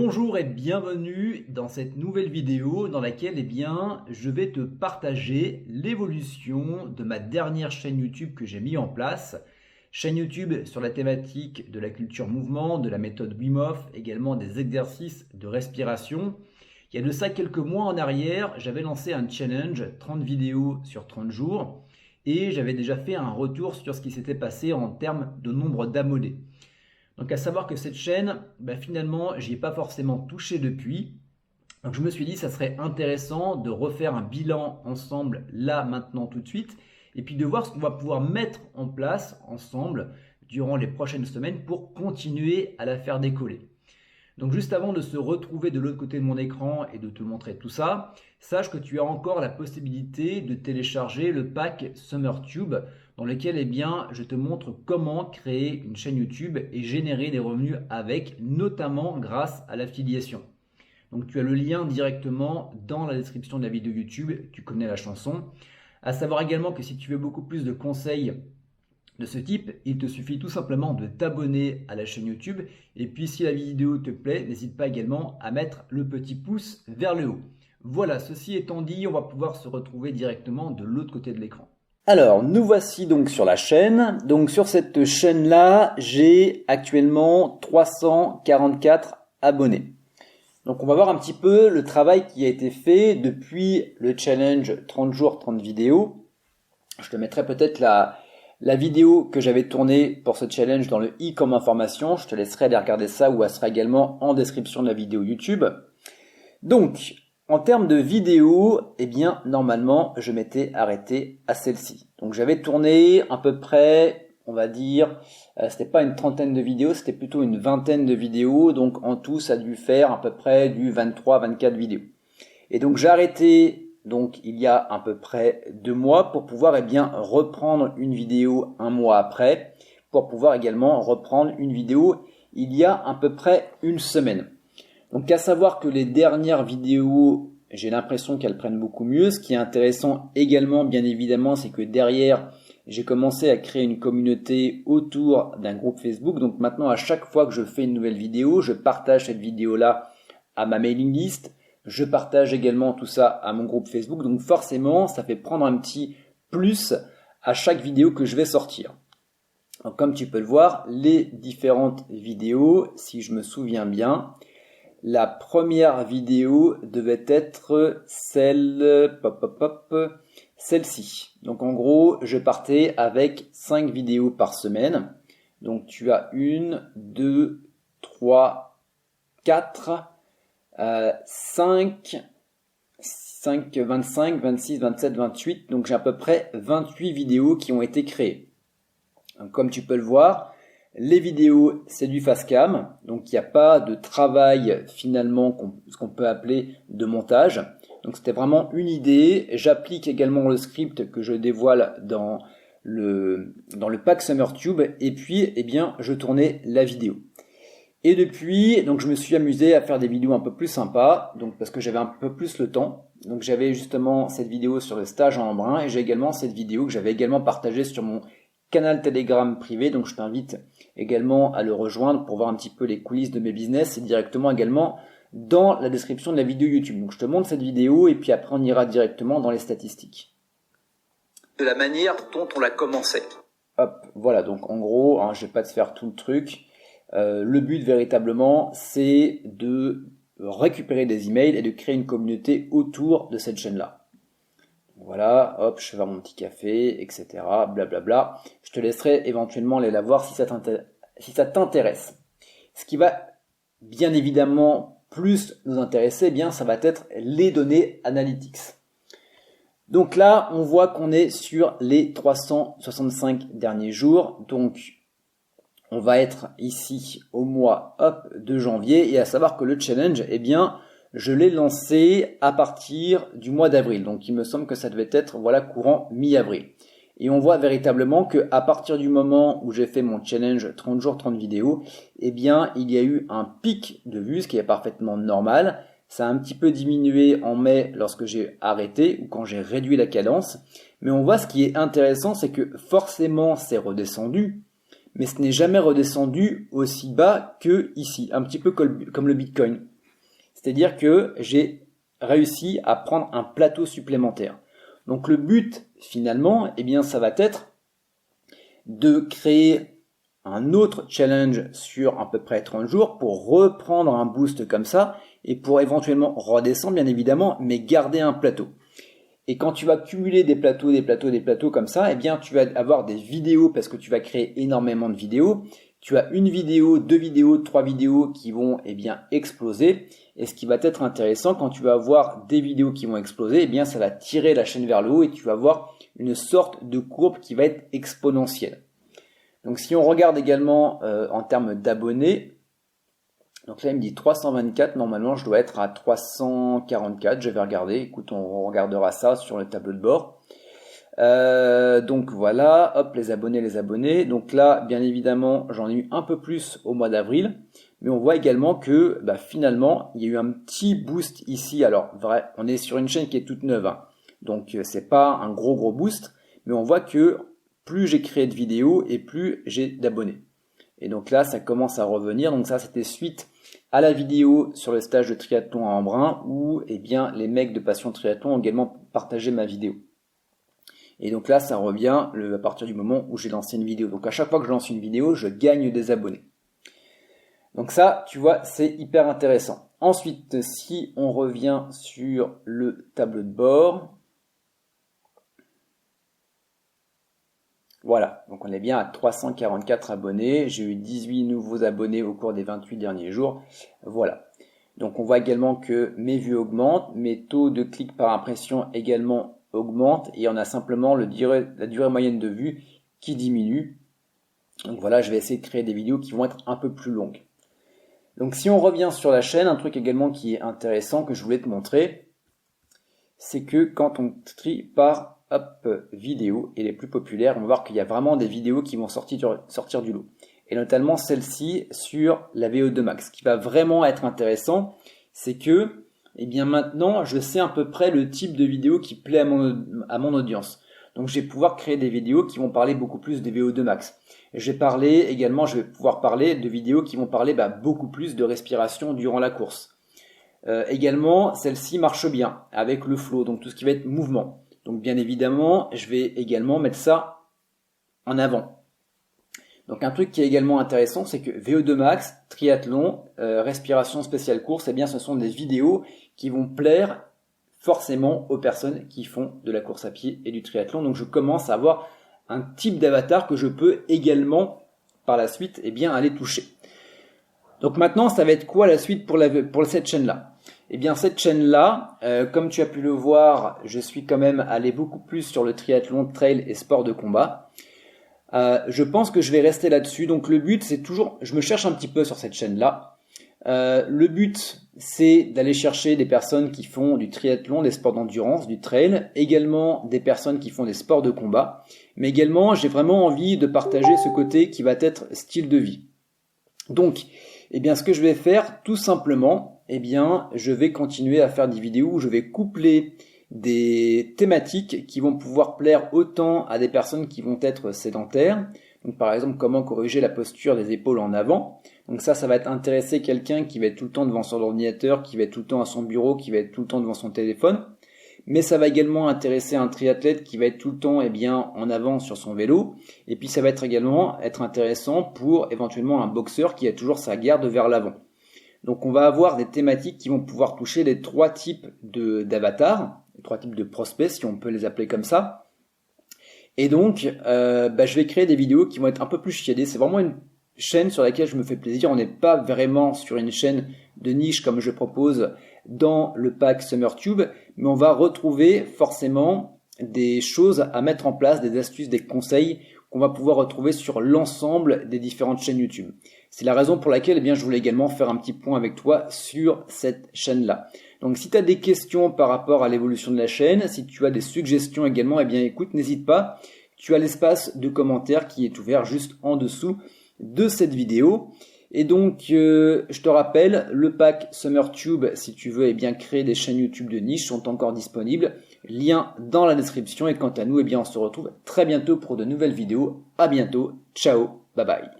Bonjour et bienvenue dans cette nouvelle vidéo dans laquelle je vais te partager l'évolution de ma dernière chaîne YouTube que j'ai mis en place. Chaîne YouTube sur la thématique de la culture mouvement, de la méthode Wim Hof, également des exercices de respiration. Il y a de ça quelques mois en arrière, j'avais lancé un challenge 30 vidéos sur 30 jours et j'avais déjà fait un retour sur ce qui s'était passé en termes de nombre d'abonnés. Donc à savoir que cette chaîne, finalement, j'y ai pas forcément touché depuis. Donc je me suis dit ça serait intéressant de refaire un bilan ensemble là, maintenant, tout de suite. Et puis de voir ce qu'on va pouvoir mettre en place ensemble durant les prochaines semaines pour continuer à la faire décoller. Donc juste avant de se retrouver de l'autre côté de mon écran et de te montrer tout ça, sache que tu as encore la possibilité de télécharger le pack SummerTube dans lequel je te montre comment créer une chaîne YouTube et générer des revenus avec, notamment grâce à l'affiliation. Donc tu as le lien directement dans la description de la vidéo YouTube, tu connais la chanson. À savoir également que si tu veux beaucoup plus de conseils de ce type, il te suffit tout simplement de t'abonner à la chaîne YouTube. Et puis si la vidéo te plaît, n'hésite pas également à mettre le petit pouce vers le haut. Voilà, ceci étant dit, on va pouvoir se retrouver directement de l'autre côté de l'écran. Alors, nous voici donc sur la chaîne. Donc sur cette chaîne-là, j'ai actuellement 344 abonnés. Donc on va voir un petit peu le travail qui a été fait depuis le challenge 30 jours, 30 vidéos. Je te mettrai peut-être la vidéo que j'avais tournée pour ce challenge dans le i comme information. Je te laisserai aller regarder ça ou elle sera également en description de la vidéo YouTube. Donc, en termes de vidéos, normalement, je m'étais arrêté à celle-ci. Donc, j'avais tourné à peu près, on va dire, c'était pas une trentaine de vidéos, c'était plutôt une vingtaine de vidéos. Donc, en tout, ça a dû faire à peu près du 23-24 vidéos. Et donc, j'ai arrêté, il y a à peu près 2 mois pour pouvoir, reprendre une vidéo un mois après, pour pouvoir également reprendre une vidéo il y a à peu près une semaine. Donc à savoir que les dernières vidéos, j'ai l'impression qu'elles prennent beaucoup mieux. Ce qui est intéressant également, bien évidemment, c'est que derrière, j'ai commencé à créer une communauté autour d'un groupe Facebook. Donc maintenant, à chaque fois que je fais une nouvelle vidéo, je partage cette vidéo-là à ma mailing list. Je partage également tout ça à mon groupe Facebook. Donc forcément, ça fait prendre un petit plus à chaque vidéo que je vais sortir. Donc comme tu peux le voir, les différentes vidéos, si je me souviens bien, la première vidéo devait être celle-ci. Donc en gros, je partais avec 5 vidéos par semaine. Donc tu as 1, 2, 3, 4, 5, 25, 26, 27, 28. Donc j'ai à peu près 28 vidéos qui ont été créées. Donc, comme tu peux le voir, les vidéos, c'est du face cam, donc il n'y a pas de travail finalement, ce qu'on peut appeler de montage. Donc c'était vraiment une idée. J'applique également le script que je dévoile dans le pack SummerTube et puis je tournais la vidéo. Et depuis, donc je me suis amusé à faire des vidéos un peu plus sympas, donc parce que j'avais un peu plus le temps. Donc j'avais justement cette vidéo sur le stage en Embrun et j'ai également cette vidéo que j'avais également partagée sur mon canal Telegram privé, donc je t'invite également à le rejoindre pour voir un petit peu les coulisses de mes business et directement également dans la description de la vidéo YouTube. Donc je te montre cette vidéo et puis après on ira directement dans les statistiques. De la manière dont on l'a commencé. Hop, voilà, donc en gros, je vais pas te faire tout le truc. Le but véritablement, c'est de récupérer des emails et de créer une communauté autour de cette chaîne-là. Voilà, hop, je vais faire mon petit café, etc. Blablabla. Je te laisserai éventuellement aller la voir si ça t'intéresse. Ce qui va bien évidemment plus nous intéresser, ça va être les données analytics. Donc là, on voit qu'on est sur les 365 derniers jours. Donc, on va être ici au mois de janvier. Et à savoir que le challenge, je l'ai lancé à partir du mois d'avril. Donc, il me semble que ça devait être, courant mi-avril. Et on voit véritablement que à partir du moment où j'ai fait mon challenge 30 jours, 30 vidéos, il y a eu un pic de vues, ce qui est parfaitement normal. Ça a un petit peu diminué en mai lorsque j'ai arrêté ou quand j'ai réduit la cadence. Mais on voit ce qui est intéressant, c'est que forcément, c'est redescendu. Mais ce n'est jamais redescendu aussi bas que ici. Un petit peu comme le Bitcoin. C'est-à-dire que j'ai réussi à prendre un plateau supplémentaire. Donc le but finalement, eh bien, ça va être de créer un autre challenge sur à peu près 30 jours pour reprendre un boost comme ça et pour éventuellement redescendre bien évidemment, mais garder un plateau. Et quand tu vas cumuler des plateaux comme ça, eh bien tu vas avoir des vidéos parce que tu vas créer énormément de vidéos. Tu as une vidéo, 2 vidéos, 3 vidéos qui vont eh bien exploser. Et ce qui va être intéressant quand tu vas avoir des vidéos qui vont exploser, eh bien ça va tirer la chaîne vers le haut et tu vas avoir une sorte de courbe qui va être exponentielle. Donc si on regarde également en termes d'abonnés, donc là il me dit 324, normalement je dois être à 344, je vais regarder, écoute on regardera ça sur le tableau de bord. Donc voilà, hop les abonnés, donc là bien évidemment j'en ai eu un peu plus au mois d'avril, mais on voit également que finalement il y a eu un petit boost ici, alors vrai, on est sur une chaîne qui est toute neuve, hein, donc c'est pas un gros boost, mais on voit que plus j'ai créé de vidéos et plus j'ai d'abonnés. Et donc là, ça commence à revenir. Donc ça, c'était suite à la vidéo sur le stage de triathlon à Embrun où eh bien, les mecs de Passion Triathlon ont également partagé ma vidéo. Et donc là, ça revient à partir du moment où j'ai lancé une vidéo. Donc à chaque fois que je lance une vidéo, je gagne des abonnés. Donc ça, tu vois, c'est hyper intéressant. Ensuite, si on revient sur le tableau de bord, voilà, donc on est bien à 344 abonnés. J'ai eu 18 nouveaux abonnés au cours des 28 derniers jours. Voilà. Donc on voit également que mes vues augmentent, mes taux de clics par impression également augmentent et on a simplement la durée moyenne de vue qui diminue. Donc voilà, je vais essayer de créer des vidéos qui vont être un peu plus longues. Donc si on revient sur la chaîne, un truc également qui est intéressant que je voulais te montrer, c'est que quand on trie par vidéo et les plus populaires, on va voir qu'il y a vraiment des vidéos qui vont sortir du lot. Et notamment celle-ci sur la VO2 Max. Ce qui va vraiment être intéressant, c'est que eh bien maintenant, je sais à peu près le type de vidéo qui plaît à mon audience. Donc je vais pouvoir créer des vidéos qui vont parler beaucoup plus des VO2 Max. Et je vais pouvoir parler de vidéos qui vont parler beaucoup plus de respiration durant la course. Également, celle-ci marche bien avec le flow, donc tout ce qui va être mouvement. Donc bien évidemment, je vais également mettre ça en avant. Donc un truc qui est également intéressant, c'est que VO2 Max, triathlon, respiration spéciale course, eh bien ce sont des vidéos qui vont plaire forcément aux personnes qui font de la course à pied et du triathlon. Donc je commence à avoir un type d'avatar que je peux également par la suite eh bien, aller toucher. Donc maintenant, ça va être quoi la suite pour cette chaîne-là ? Eh bien cette chaîne-là, comme tu as pu le voir, je suis quand même allé beaucoup plus sur le triathlon, trail et sport de combat. Je pense que je vais rester là-dessus. Donc le but, c'est toujours, je me cherche un petit peu sur cette chaîne-là. Le but, c'est d'aller chercher des personnes qui font du triathlon, des sports d'endurance, du trail, également des personnes qui font des sports de combat. Mais également, j'ai vraiment envie de partager ce côté qui va être style de vie. Donc, eh bien, ce que je vais faire, tout simplement, eh bien, je vais continuer à faire des vidéos où je vais coupler des thématiques qui vont pouvoir plaire autant à des personnes qui vont être sédentaires. Donc, par exemple, comment corriger la posture des épaules en avant. Donc ça va être intéresser quelqu'un qui va être tout le temps devant son ordinateur, qui va être tout le temps à son bureau, qui va être tout le temps devant son téléphone. Mais ça va également intéresser un triathlète qui va être tout le temps eh bien, en avant sur son vélo. Et puis ça va également être intéressant pour éventuellement un boxeur qui a toujours sa garde vers l'avant. Donc on va avoir des thématiques qui vont pouvoir toucher les 3 types d'avatars, les 3 types de prospects si on peut les appeler comme ça. Et donc je vais créer des vidéos qui vont être un peu plus chiadées. C'est vraiment une chaîne sur laquelle je me fais plaisir. On n'est pas vraiment sur une chaîne de niche comme je propose dans le pack SummerTube, mais on va retrouver forcément des choses à mettre en place, des astuces, des conseils qu'on va pouvoir retrouver sur l'ensemble des différentes chaînes YouTube. C'est la raison pour laquelle eh bien, je voulais également faire un petit point avec toi sur cette chaîne-là. Donc si tu as des questions par rapport à l'évolution de la chaîne, si tu as des suggestions également, eh bien écoute, n'hésite pas, tu as l'espace de commentaires qui est ouvert juste en dessous de cette vidéo. Et donc, je te rappelle, le pack SummerTube, si tu veux eh bien, créer des chaînes YouTube de niche, sont encore disponibles. Lien dans la description. Et quant à nous, eh bien, on se retrouve très bientôt pour de nouvelles vidéos. À bientôt. Ciao. Bye bye.